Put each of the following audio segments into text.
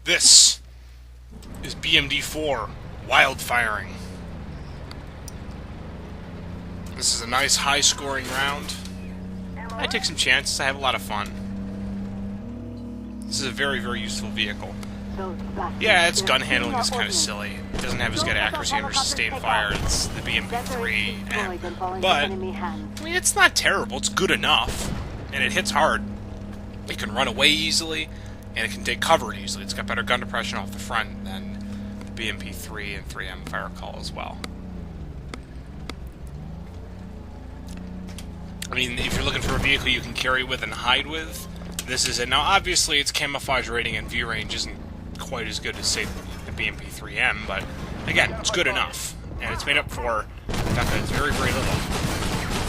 This is BMD-4 Wildfiring. This is a nice high-scoring round. I take some chances. I have a lot of fun. This is a very, very useful vehicle. Yeah, its gun handling is kind of silly. It doesn't have as good accuracy under sustained fire as the BMD-3, but I mean, it's not terrible. It's good enough, and it hits hard. It can run away easily, and it can take cover easily. It's got better gun depression off the front than the BMP-3 and 3M fire call as well. I mean, if you're looking for a vehicle you can carry with and hide with, this is it. Now, obviously, its camouflage rating and view range isn't quite as good as, say, the BMP-3M, but again, it's good enough, and it's made up for the fact that it's very, very little.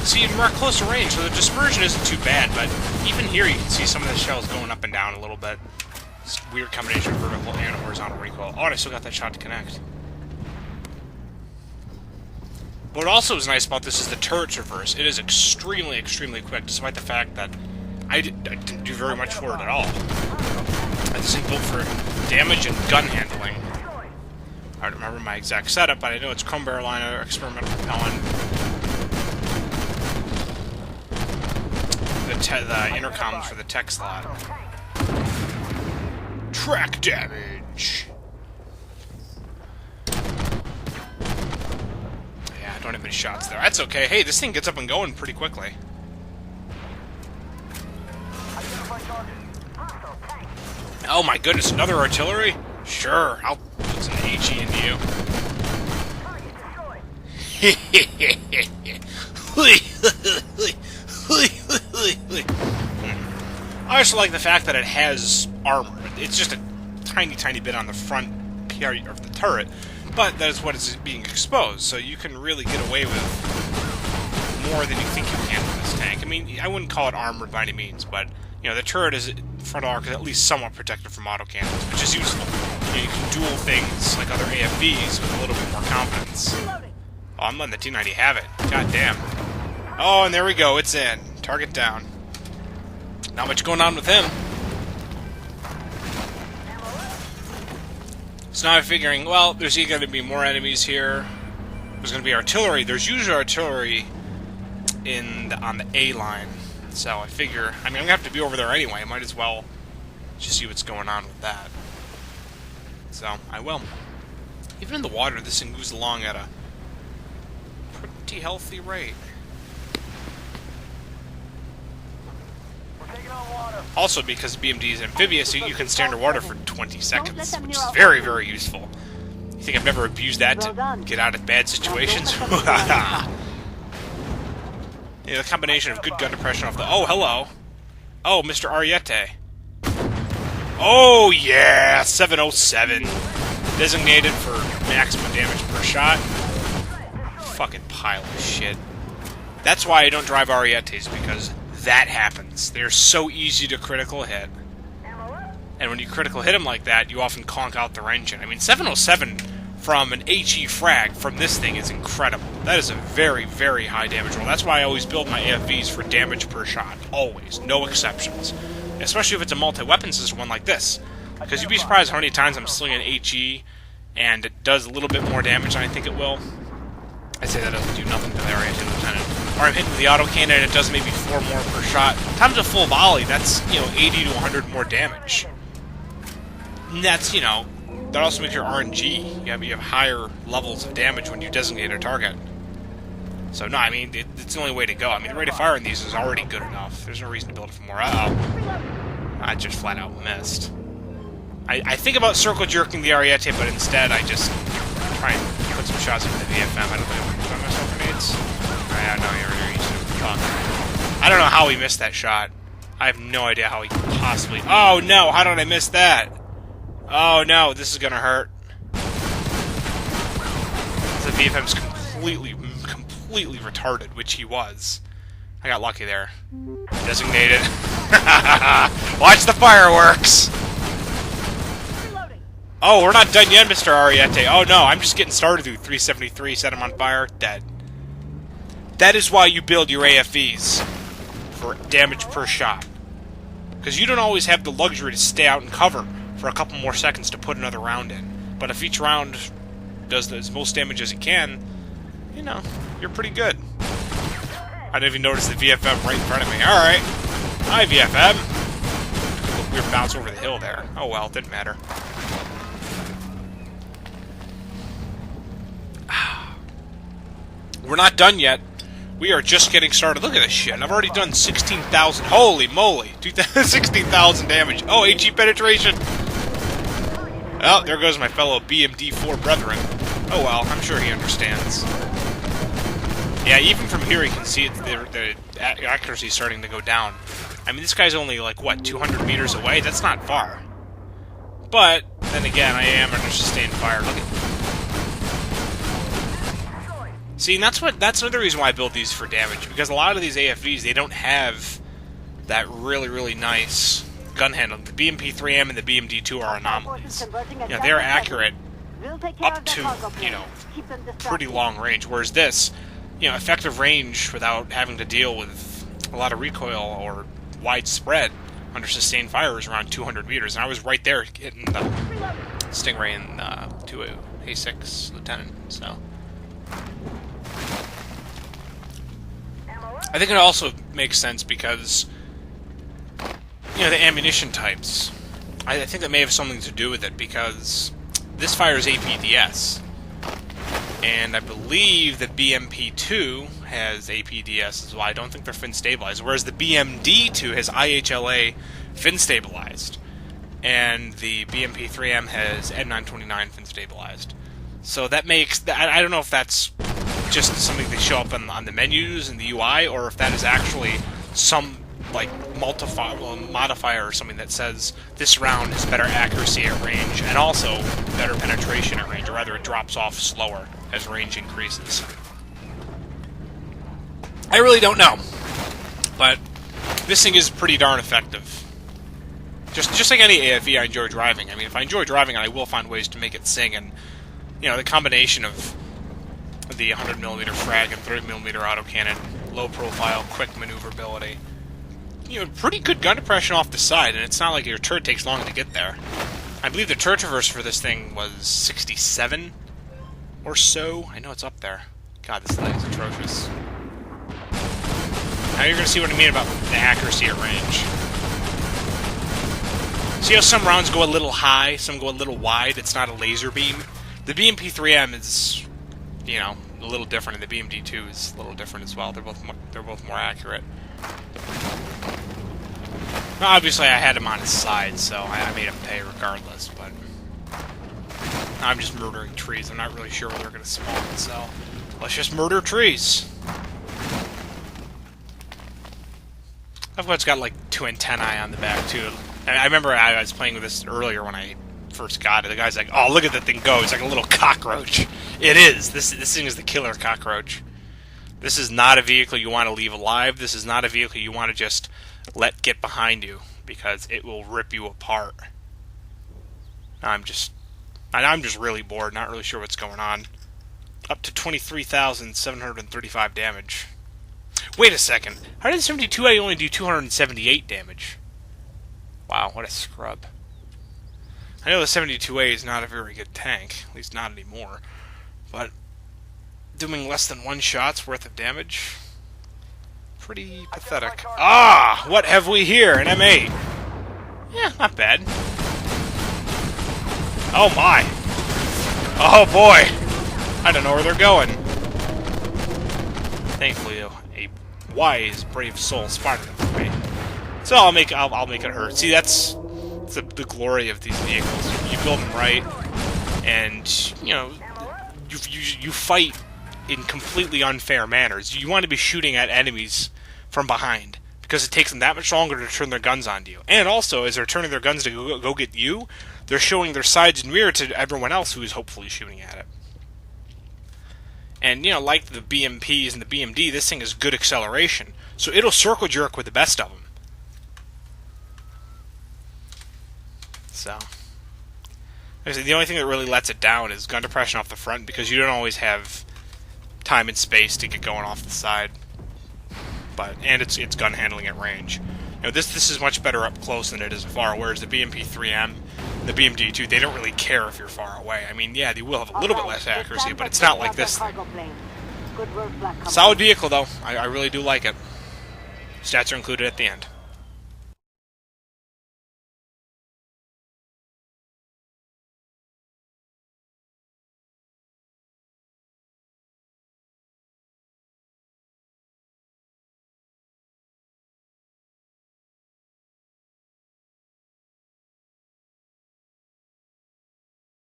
See, we're at closer range, so the dispersion isn't too bad, but even here you can see some of the shells going up and down a little bit. It's a weird combination of vertical and horizontal recoil. Oh, and I still got that shot to connect. What also is nice about this is the turret's reverse. It is extremely, extremely quick, despite the fact that I didn't do very much for it at all. This thing built for damage and gun handling. I don't remember my exact setup, but I know it's chrome barrel liner, experimental propellant. The intercoms for the tech slot. Track damage! Yeah, I don't have any shots there. That's okay. Hey, this thing gets up and going pretty quickly. Oh my goodness, another artillery? Sure, I'll put some HE into you. I also like the fact that it has armor. It's just a tiny, tiny bit on the front of the turret, but that is what is being exposed, so you can really get away with more than you think you can with this tank. I mean, I wouldn't call it armored by any means, but you know, the turret is frontal arc is at least somewhat protected from autocannons, which is useful. You can duel things like other AFVs with a little bit more confidence. Oh, I'm letting the T-90 have it. God damn. Oh, and there we go. It's in. Target down. Not much going on with him. So now I'm figuring, well, there's either going to be more enemies here. There's going to be artillery. There's usually artillery on the A line. So I figure, I mean, I'm going to have to be over there anyway. I might as well just see what's going on with that. So, I will. Even in the water, this thing moves along at a pretty healthy rate. Also, because BMD is amphibious, you can stay underwater for 20 seconds, which is very, very useful. You think I've never abused that to get out of bad situations? Yeah, the combination of good gun depression off the... Oh, hello! Oh, Mr. Ariete. Oh, yeah! 707. Designated for maximum damage per shot. Fucking pile of shit. That's why I don't drive Arietes, because that happens. They're so easy to critical hit. And when you critical hit them like that, you often conk out their engine. I mean, 707 from an HE frag from this thing is incredible. That is a very, very high damage roll. That's why I always build my AFVs for damage per shot. Always. No exceptions. Especially if it's a multi-weapon system one like this. Because you'd be surprised how many times I'm slinging HE and it does a little bit more damage than I think it will. I'd say that doesn't do nothing to the Oriented Lieutenant. Or I'm hitting with the autocannon and it does maybe 4 more per shot. Times a full volley, that's, you know, 80 to 100 more damage. And that's, you know, that also makes your RNG. You have higher levels of damage when you designate a target. So, no, I mean, it's the only way to go. I mean, the rate of fire in these is already good enough. There's no reason to build it for more. Uh-oh. I just flat out missed. I think about circle jerking the Ariete, but instead I just try and put some shots into the VFM. I don't think I'm doing myself grenades. I know you're used to fuck. I don't know how he missed that shot. I have no idea how he possibly... Oh, no! How did I miss that? Oh, no, this is gonna hurt. The VFM's completely retarded, which he was. I got lucky there. Designated. Watch the fireworks! Oh, we're not done yet, Mr. Ariete. Oh, no, I'm just getting started through 373, set him on fire, dead. That is why you build your AFVs. For damage per shot. Because you don't always have the luxury to stay out and cover for a couple more seconds to put another round in. But if each round does as most damage as it can, you know, you're pretty good. I didn't even notice the VFM right in front of me. Alright. Hi, VFM. We were bounced over the hill there. Oh well, it didn't matter. We're not done yet. We are just getting started. Look at this shit. I've already done 16,000. Holy moly. 16,000 damage. Oh, HE penetration. Oh, there goes my fellow BMD-4 brethren. Oh well, I'm sure he understands. Yeah, even from here you can see the accuracy is starting to go down. I mean, this guy's only, like, what, 200 meters away? That's not far. But, then again, I am under sustained fire. Look at... See, and that's another reason why I built these for damage, because a lot of these AFVs, they don't have that really, really nice gun handling. The BMP-3M and the BMD-2 are anomalies. You know, they're accurate up to, you know, pretty long range, whereas this, you know, effective range without having to deal with a lot of recoil or widespread under sustained fire is around 200 meters, and I was right there hitting the Stingray and 2A6 Lieutenant, so... I think it also makes sense because, you know, the ammunition types. I think that may have something to do with it, because this fires APDS, and I believe that BMP-2 has APDS as well. I don't think they're fin stabilized, whereas the BMD-2 has IHLA fin stabilized, and the BMP-3M has N929 fin stabilized. So that makes... I don't know if that's just something they show up on the menus in the UI, or if that is actually some, like, modifier or something that says this round has better accuracy at range and also better penetration at range, or rather it drops off slower as range increases. I really don't know, but this thing is pretty darn effective. Just like any AFE, I enjoy driving. I mean, if I enjoy driving, I will find ways to make it sing, and, you know, the combination of the 100mm frag and 30mm autocannon, low profile, quick maneuverability, you know, pretty good gun depression off the side, and it's not like your turret takes long to get there. I believe the turret traverse for this thing was 67 or so. I know it's up there. God, this thing is atrocious. Now you're going to see what I mean about the accuracy at range. See how some rounds go a little high, some go a little wide? It's not a laser beam. The BMP-3M is, you know, a little different, and the BMD-2 is a little different as well. They're both more accurate. Now, obviously, I had him on his side, so I made him pay regardless, but I'm just murdering trees. I'm not really sure where they're going to spawn, so let's just murder trees. I've got, like, 2 antennae on the back, too. And I remember I was playing with this earlier when I first got it. The guy's like, oh, look at that thing go. It's like a little cockroach. It is. This thing is the killer cockroach. This is not a vehicle you want to leave alive. This is not a vehicle you want to just let get behind you, because it will rip you apart. I'm just really bored, not really sure what's going on. Up to 23,735 damage. Wait a second. How did the 72A only do 278 damage? Wow, what a scrub. I know the 72A is not a very good tank, at least not anymore, but doing less than 1 shot's worth of damage? Pretty pathetic. Ah! What have we here? An M8. Yeah, not bad. Oh my! Oh boy! I don't know where they're going. Thankfully, a wise, brave soul spotted them for me. So I'll make it hurt. See, that's the glory of these vehicles. You build them right, and you know, you fight in completely unfair manners. You want to be shooting at enemies from behind, because it takes them that much longer to turn their guns onto you. And also, as they're turning their guns to go get you, they're showing their sides and rear to everyone else who is hopefully shooting at it. And, you know, like the BMPs and the BMD, this thing has good acceleration, so it'll circle jerk with the best of them. So, the only thing that really lets it down is gun depression off the front, because you don't always have time and space to get going off the side. And it's gun handling at range. You know, this is much better up close than it is afar, whereas the BMP-3M and the BMD too. They don't really care if you're far away. I mean, yeah, they will have a little bit less accuracy, but it's not like this thing. Solid vehicle, though. I really do like it. Stats are included at the end.